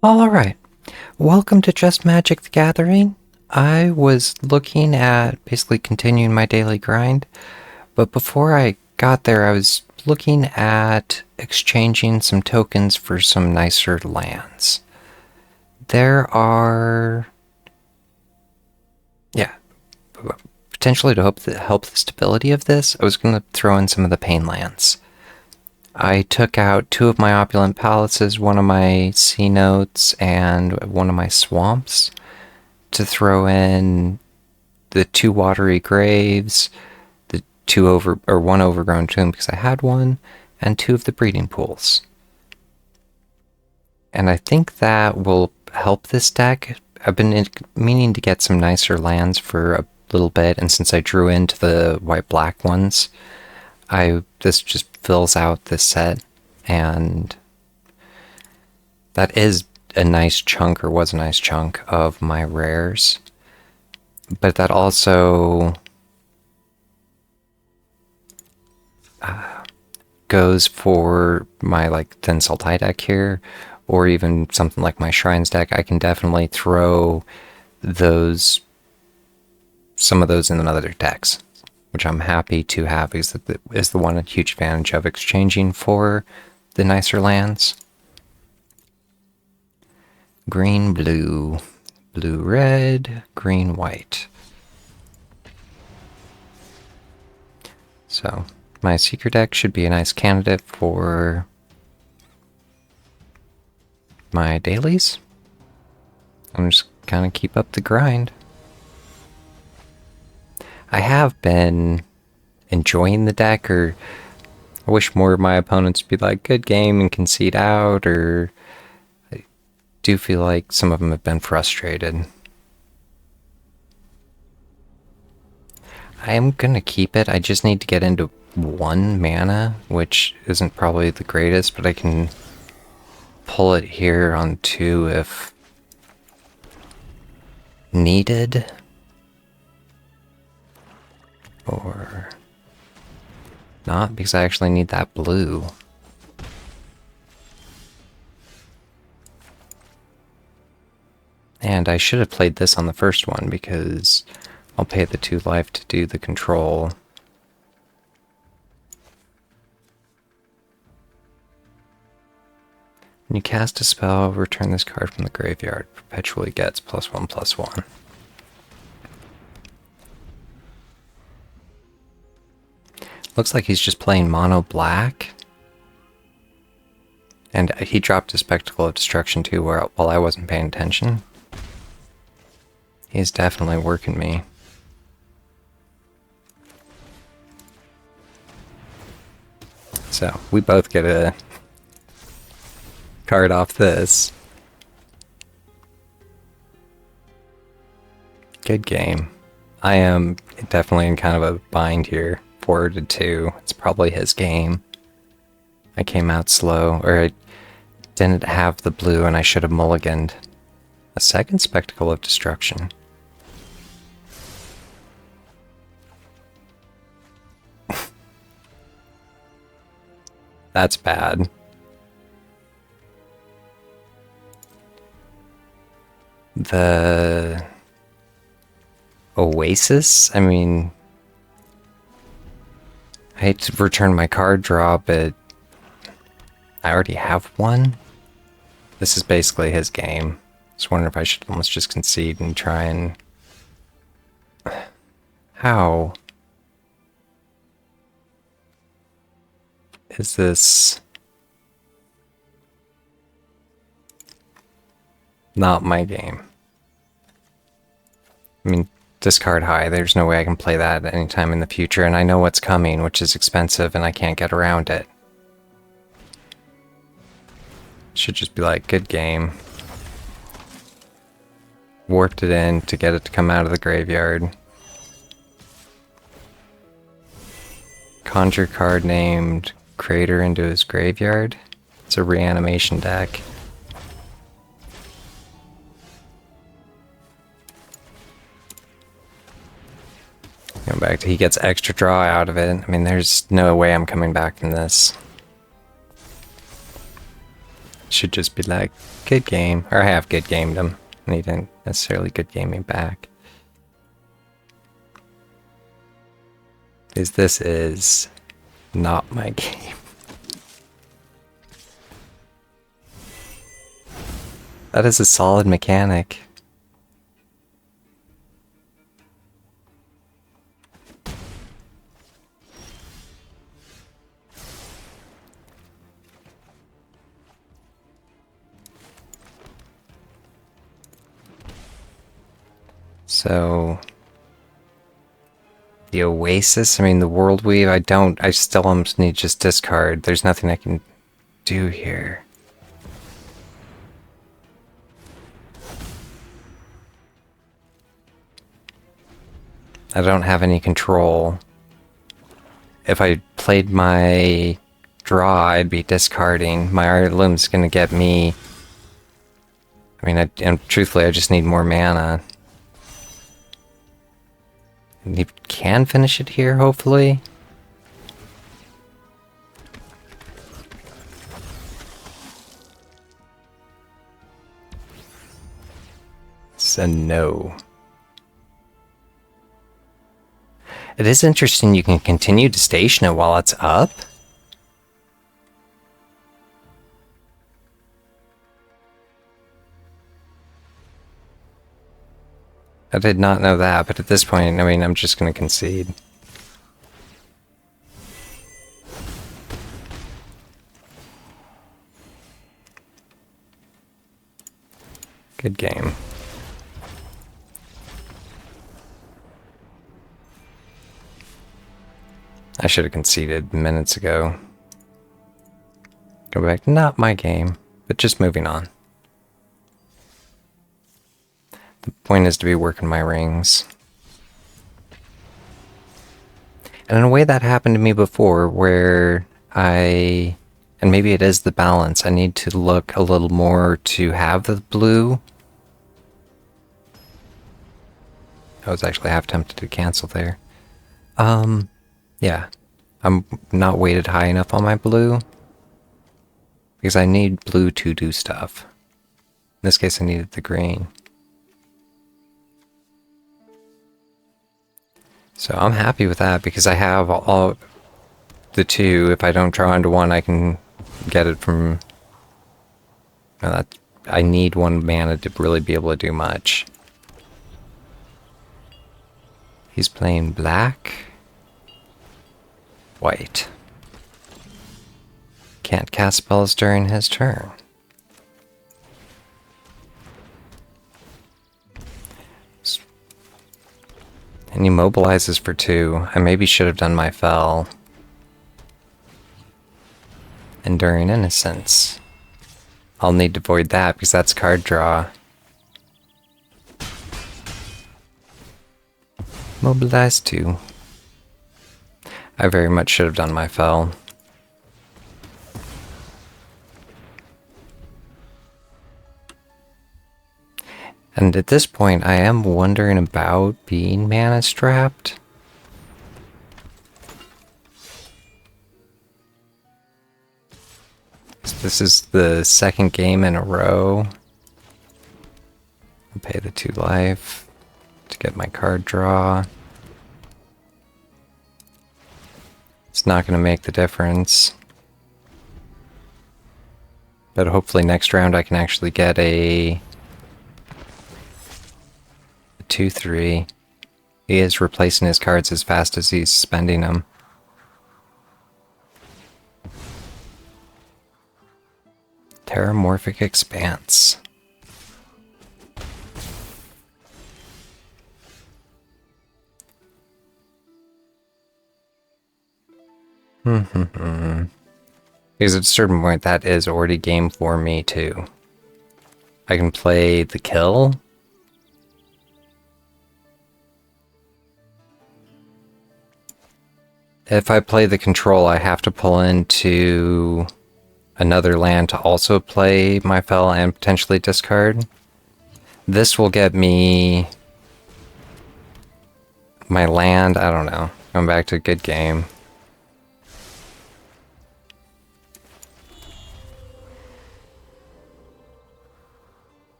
Alright, welcome to Just Magic the Gathering. I was looking at basically continuing my daily grind, but before I got there, I was looking at exchanging some tokens for some nicer lands. There are, yeah, potentially to help the stability of this, I was going to throw in some of the pain lands. I took out two of my opulent palaces, one of my sea notes, and one of my swamps to throw in the two watery graves, the one overgrown tomb because I had one, and two of the breeding pools. And I think that will help this deck. I've been meaning to get some nicer lands for a little bit, and since I drew into the white-black ones, this just fills out this set, and that is a nice chunk, or was a nice chunk, of my rares. But that also goes for my Thin Sultai deck here, or even something like my Shrines deck. I can definitely throw some of those in other decks, which I'm happy to have, because that is the one huge advantage of exchanging for the nicer lands. Green, blue, blue, red, green, white. So my Seeker deck should be a nice candidate for my dailies. I'm just kind of keep up the grind. I have been enjoying the deck, or I wish more of my opponents would be like, good game, and concede out, or I do feel like some of them have been frustrated. I am going to keep it. I just need to get into 1 mana, which isn't probably the greatest, but I can pull it here on 2 if needed. Or not, because I actually need that blue. And I should have played this on the first one, because I'll pay the 2 life to do the control. When you cast a spell, return this card from the graveyard. Perpetually gets +1/+1. Looks like he's just playing mono black. And he dropped a Spectacle of Destruction too while I wasn't paying attention. He's definitely working me. So, we both get a card off this. Good game. I am definitely in kind of a bind here. 4-2. It's probably his game. I came out slow, or I didn't have the blue and I should have mulliganed. A second Spectacle of Destruction. That's bad. The Oasis? I mean, I hate to return my card draw, but I already have one. This is basically his game. Just wondering if I should almost just concede and try and... How? Is this... not my game? I mean, discard high, there's no way I can play that at any time in the future, and I know what's coming, which is expensive, and I can't get around it. Should just be like, good game. Warped it in to get it to come out of the graveyard. Conjure card named Crater into his graveyard. It's a reanimation deck. Going back to, he gets extra draw out of it. I mean, there's no way I'm coming back from this. Should just be like, good game. Or I have good gamed him. And he didn't necessarily good game me back. Because this is not my game. That is a solid mechanic. So the Oasis, I mean the World Weave, I still almost need just discard. There's nothing I can do here. I don't have any control. If I played my draw, I'd be discarding. My Heirloom's gonna get me. I mean, and truthfully, I just need more mana. And you can finish it here, hopefully. It's a no. It is interesting you can continue to station it while it's up. I did not know that, but at this point, I mean, I'm just going to concede. Good game. I should have conceded minutes ago. Go back, not my game, but just moving on. The point is to be working my rings. And in a way that happened to me before, where and maybe it is the balance, I need to look a little more to have the blue. I was actually half tempted to cancel there. Yeah. I'm not weighted high enough on my blue. Because I need blue to do stuff. In this case, I needed the green. So I'm happy with that because I have all the two. If I don't draw into one, I can get it from... I need one mana to really be able to do much. He's playing black. White. Can't cast spells during his turn. And he mobilizes for 2. I maybe should have done my fell. Enduring Innocence. I'll need to void that because that's card draw. Mobilize 2. I very much should have done my fell. And at this point, I am wondering about being mana strapped. This is the second game in a row. I'll pay the 2 life to get my card draw. It's not going to make the difference. But hopefully next round I can actually get a 2-3. He is replacing his cards as fast as he's spending them. Terramorphic Expanse. Because at a certain point, that is already game for me, too. I can play the kill. If I play the control, I have to pull into another land to also play my fell and potentially discard. This will get me my land, I don't know. Going back to a good game.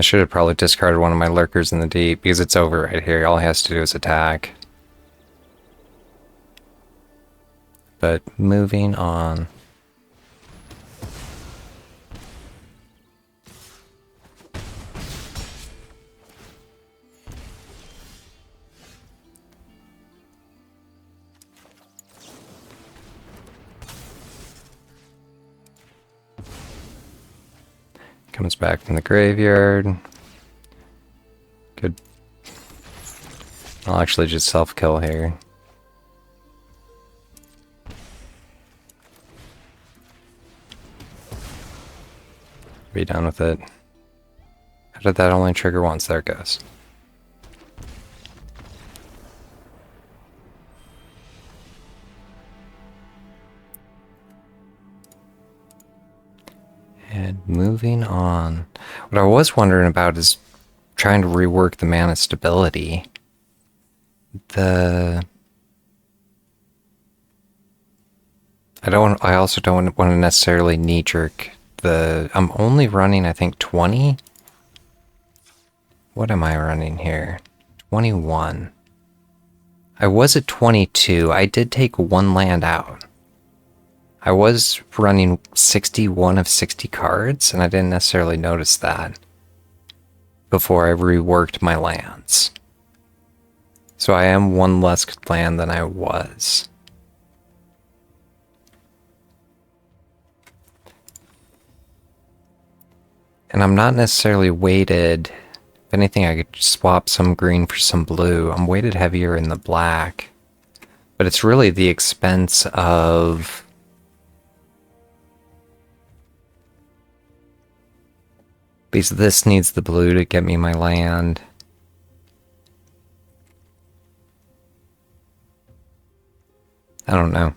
I should have probably discarded one of my lurkers in the deep, because it's over right here. All he has to do is attack. But moving on. Comes back from the graveyard. Good. I'll actually just self-kill here. Be done with it. How did that only trigger once? There it goes. And moving on. What I was wondering about is trying to rework the mana stability. I also don't want to necessarily knee-jerk I'm only running, I think, 20? What am I running here? 21. I was at 22. I did take one land out. I was running 61 of 60 cards, and I didn't necessarily notice that before I reworked my lands. So I am one less land than I was. And I'm not necessarily weighted. If anything, I could swap some green for some blue. I'm weighted heavier in the black. But it's really the expense of... because this needs the blue to get me my land. I don't know.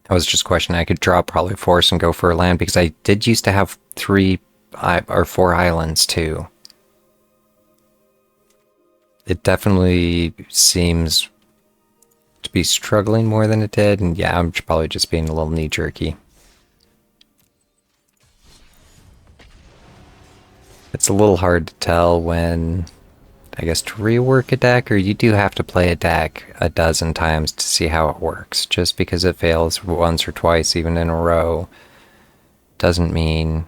I was just questioning. I could drop probably force and go for a land because I did used to have 3 or 4 islands too. It definitely seems to be struggling more than it did, and yeah, I'm probably just being a little knee-jerky. It's a little hard to tell when, I guess, to rework a deck, or you do have to play a deck a dozen times to see how it works. Just because it fails once or twice, even in a row, doesn't mean...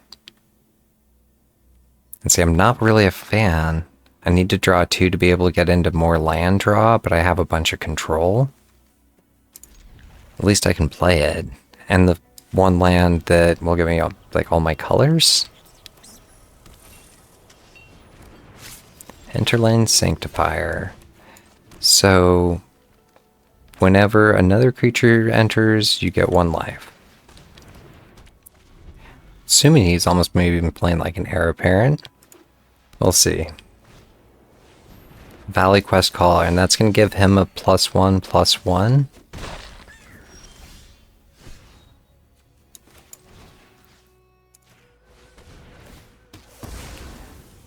And see, I'm not really a fan. I need to draw 2 to be able to get into more land draw, but I have a bunch of control. At least I can play it. And the one land that will give me like all my colors. Hinterland Sanctifier. So whenever another creature enters, you get 1 life. Assuming he's almost maybe even playing like an heir apparent. We'll see. Valley Quest Caller, and that's going to give him a +1/+1.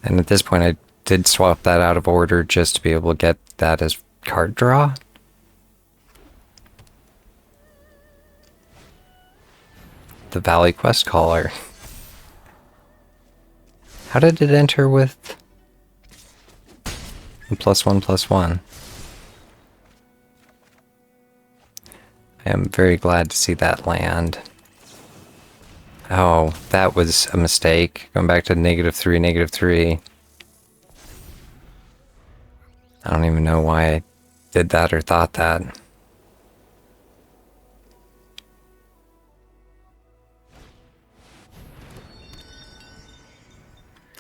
And at this point I did swap that out of order just to be able to get that as card draw. The Valley Quest Caller. How did it enter with a +1/+1? I am very glad to see that land. Oh, that was a mistake. Going back to -3, -3. I don't even know why I did that or thought that.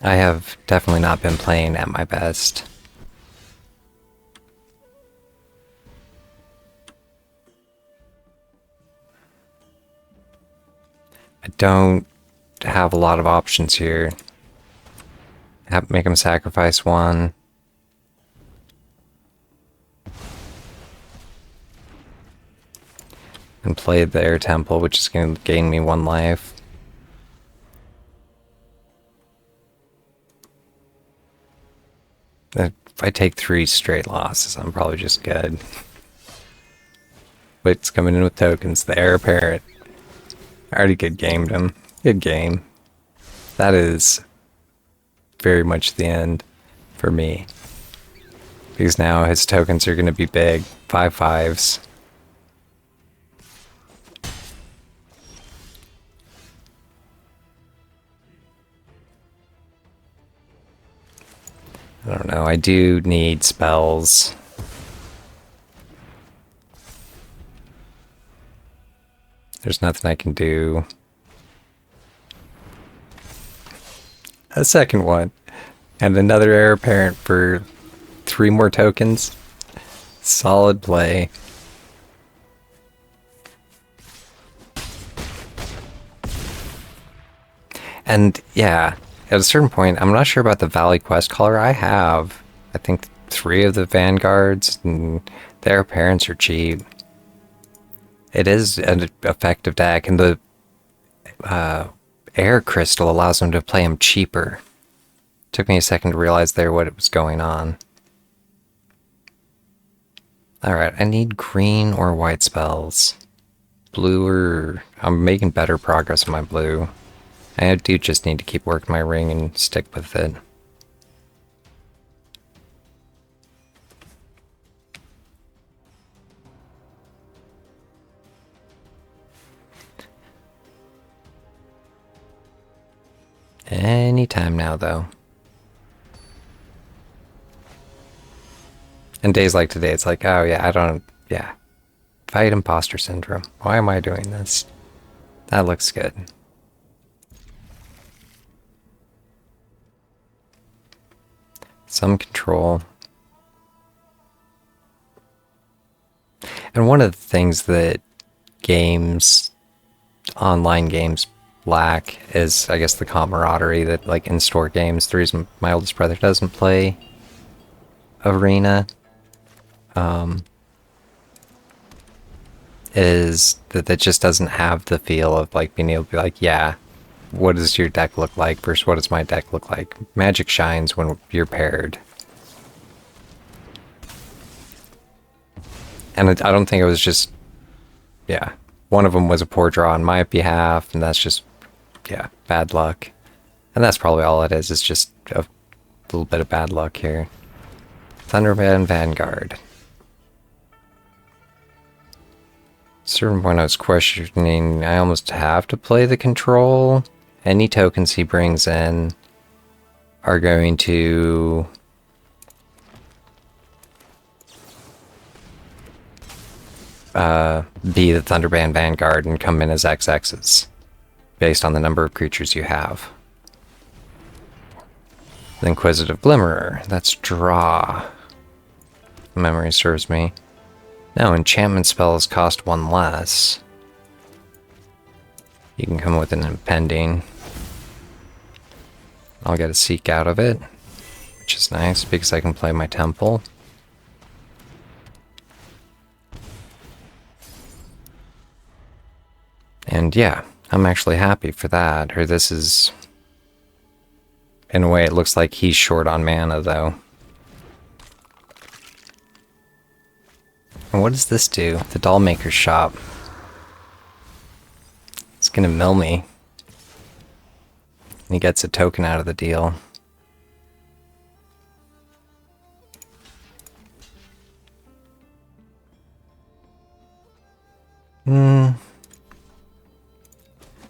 I have definitely not been playing at my best. I don't have a lot of options here. Make him sacrifice 1. And play the Air Temple, which is going to gain me 1 life. If I take 3 straight losses, I'm probably just good. But it's coming in with tokens. The Heir Apparent. I already good gamed him. Good game. That is very much the end for me. Because now his tokens are going to be big. 5/5s. I don't know, I do need spells. There's nothing I can do. A second one. And another heir apparent for 3 more tokens. Solid play. And yeah, at a certain point, I'm not sure about the Valley Quest Caller. I have, I think, 3 of the Vanguards, and their appearance are cheap. It is an effective deck, and the Air Crystal allows them to play them cheaper. Took me a second to realize there what was going on. Alright, I need green or white spells. Blue or... I'm making better progress on my blue. I do just need to keep working my ring and stick with it. Anytime now, though. And days like today, it's like, oh yeah, yeah. Fight imposter syndrome. Why am I doing this? That looks good. Some control. And one of the things that online games lack is, I guess, the camaraderie that, like, in-store games. The reason my oldest brother doesn't play Arena is that it just doesn't have the feel of, like, being able to be like, yeah, what does your deck look like versus what does my deck look like? Magic shines when you're paired. And I don't think it was just, yeah, one of them was a poor draw on my behalf, and that's just, yeah, bad luck. And that's probably all it is just a little bit of bad luck here. Thunderband Vanguard. Certain point I was questioning, I almost have to play the control. Any tokens he brings in are going to be the Thunderband Vanguard and come in as XXs based on the number of creatures you have. The Inquisitive Glimmerer, that's draw. Memory serves me. No, enchantment spells cost 1 less. You can come with an impending. I'll get a seek out of it, which is nice because I can play my temple. And yeah, I'm actually happy for that. Or this is... In a way, it looks like he's short on mana, though. And what does this do? The Dollmaker's Shop. It's gonna mill me. And he gets a token out of the deal.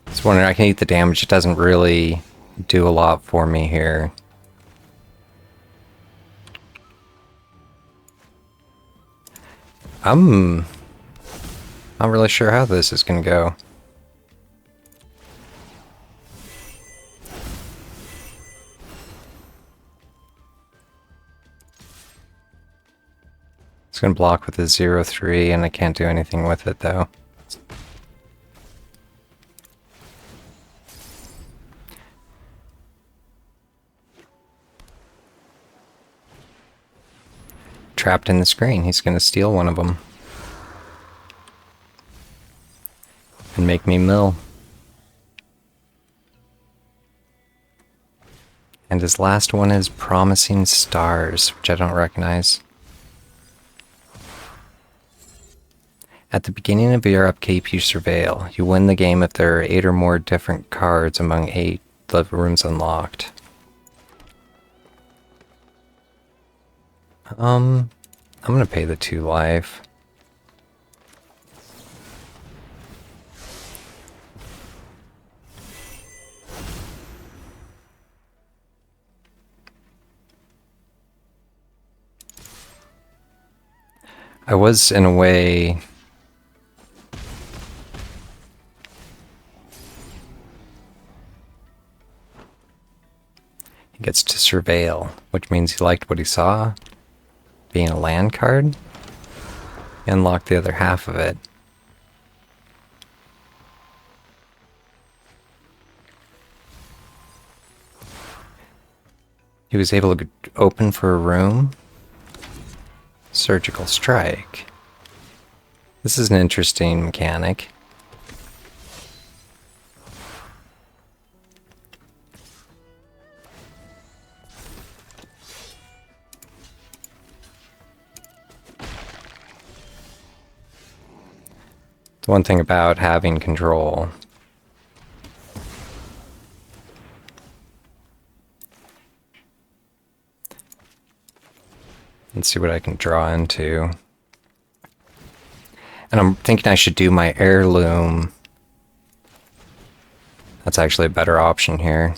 Just wondering, I can eat the damage. It doesn't really do a lot for me here. I'm not really sure how this is gonna go. It's gonna block with a 0/3, and I can't do anything with it though. Trapped in the screen. He's gonna steal one of them. And make me mill. And his last one is Promising Stars, which I don't recognize. At the beginning of your upkeep, you surveil. You win the game if there are 8 or more different cards among 8 rooms unlocked. I'm gonna pay the 2 life. I was, in a way... He gets to surveil, which means he liked what he saw. Being a land card. He unlocked the other half of it. He was able to open for a room. Surgical strike. This is an interesting mechanic. The one thing about having control. Let's see what I can draw into. And I'm thinking I should do my heirloom. That's actually a better option here.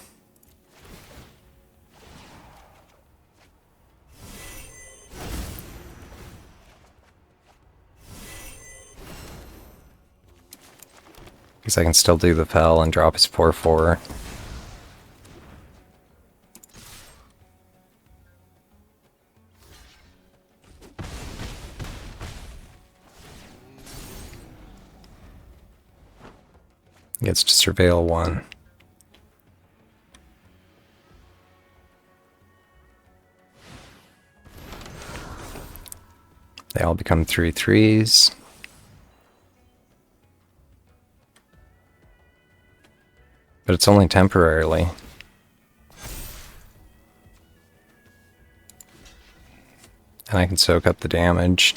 Because I can still do the fell and drop his 4/4. Gets to surveil 1. They all become 3/3s. But it's only temporarily. And I can soak up the damage.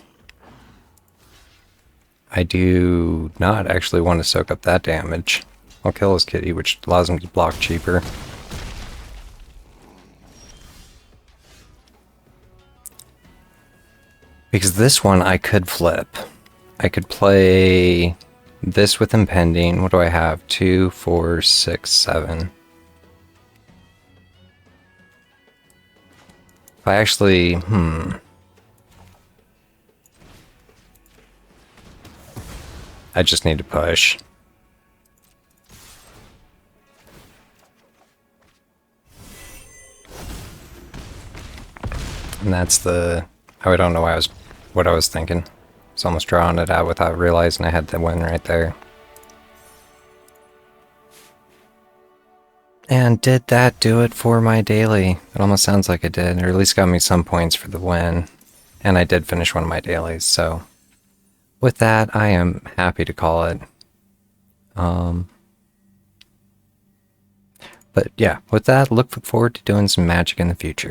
I do not actually want to soak up that damage. I'll kill his kitty, which allows him to block cheaper. Because this one I could flip. I could play this with impending. What do I have? 2, 4, 6, 7. If I actually... I just need to push. And that's the... I don't know what I was thinking. I was almost drawing it out without realizing I had the win right there. And did that do it for my daily? It almost sounds like it did, or at least got me some points for the win. And I did finish one of my dailies, so... With that, I am happy to call it. But yeah, with that, look forward to doing some magic in the future.